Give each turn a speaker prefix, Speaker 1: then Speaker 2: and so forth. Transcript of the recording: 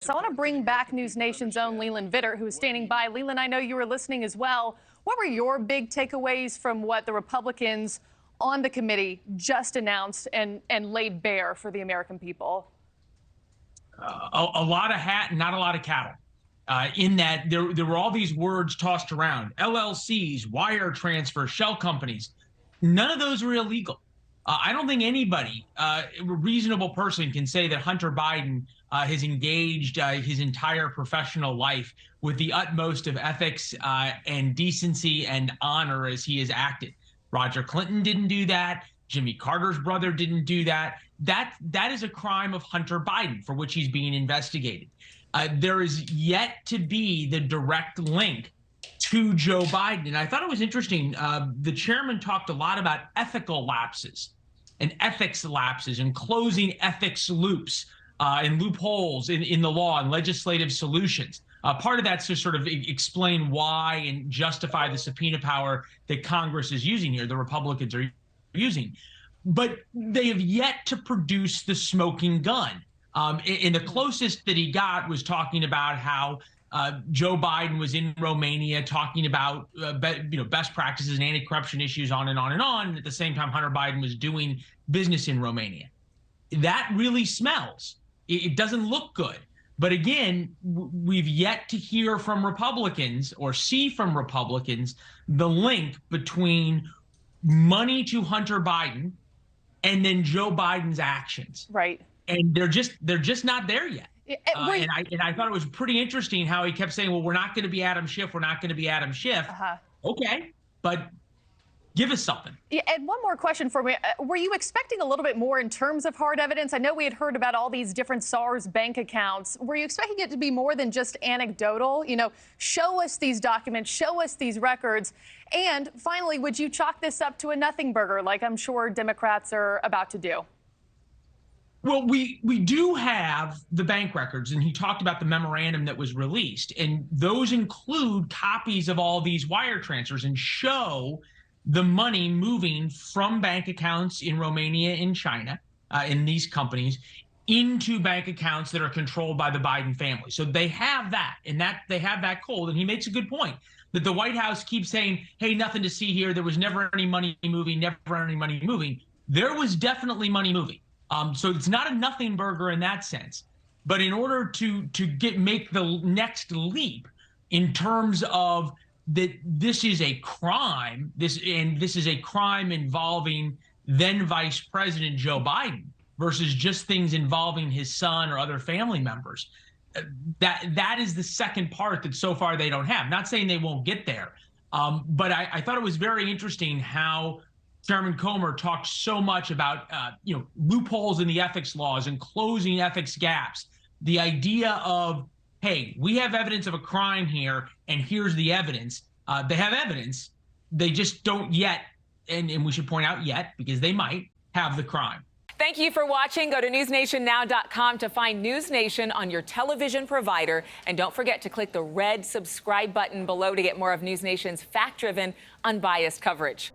Speaker 1: So I want to bring back NewsNation's own Leland Vittert, who is standing by. Leland, I know you were listening as well. What were your big takeaways from what the Republicans on the committee just announced and laid bare for the American people?
Speaker 2: A lot of hat and not a lot of cattle. In that there were all these words tossed around: LLCs, wire transfer, shell companies. None of those were illegal. I don't think anybody, a reasonable person, can say that Hunter Biden has engaged his entire professional life with the utmost of ethics and decency and honor as he has acted. Roger Clinton didn't do that. Jimmy Carter's brother didn't do that. That is a crime of Hunter Biden for which he's being investigated. There is yet to be the direct link to Joe Biden. And I thought it was interesting. The chairman talked a lot about ethical lapses and ethics lapses and closing ethics loops and loopholes in the law and legislative solutions. Part of that's to sort of explain why and justify the subpoena power that Congress is using here, the Republicans are using. But they have yet to produce the smoking gun. And the closest that he got was talking about how Joe Biden was in Romania talking about best practices and anti-corruption issues, on and on and on. And at the same time, Hunter Biden was doing business in Romania. That really smells. It doesn't look good. But again, we've yet to hear from Republicans or see from Republicans the link between money to Hunter Biden and then Joe Biden's actions.
Speaker 1: Right.
Speaker 2: And they're just not there yet.
Speaker 1: Right.
Speaker 2: And I thought it was pretty interesting how he kept saying, well, we're not going to be Adam Schiff. We're not going to be Adam Schiff. Okay, but give us something.
Speaker 1: Yeah, and one more question for me. Were you expecting a little bit more in terms of hard evidence? I know we had heard about all these different SARS bank accounts. Were you expecting it to be more than just anecdotal? Show us these documents, show us these records. And finally, would you chalk this up to a nothing burger like I'm sure Democrats are about to do?
Speaker 2: Well, we do have the bank records, and he talked about the memorandum that was released, and those include copies of all these wire transfers and show the money moving from bank accounts in Romania and China, in these companies, into bank accounts that are controlled by the Biden family. So they have that, and that they have that cold. And he makes a good point that the White House keeps saying, hey, nothing to see here. There was never any money moving, never any money moving. There was definitely money moving. So it's not a nothing burger in that sense. But in order to make the next leap in terms of that this is a crime, this is a crime involving then Vice President Joe Biden versus just things involving his son or other family members, that is the second part that so far they don't have. Not saying they won't get there, but I thought it was very interesting how Chairman Comer talked so much about loopholes in the ethics laws and closing ethics gaps. The idea of, hey, we have evidence of a crime here, and here's the evidence. They have evidence. They just don't yet, and we should point out yet, because they might have the crime.
Speaker 3: Thank you for watching. Go to newsnationnow.com to find NewsNation on your television provider. And don't forget to click the red subscribe button below to get more of NewsNation's fact-driven, unbiased coverage.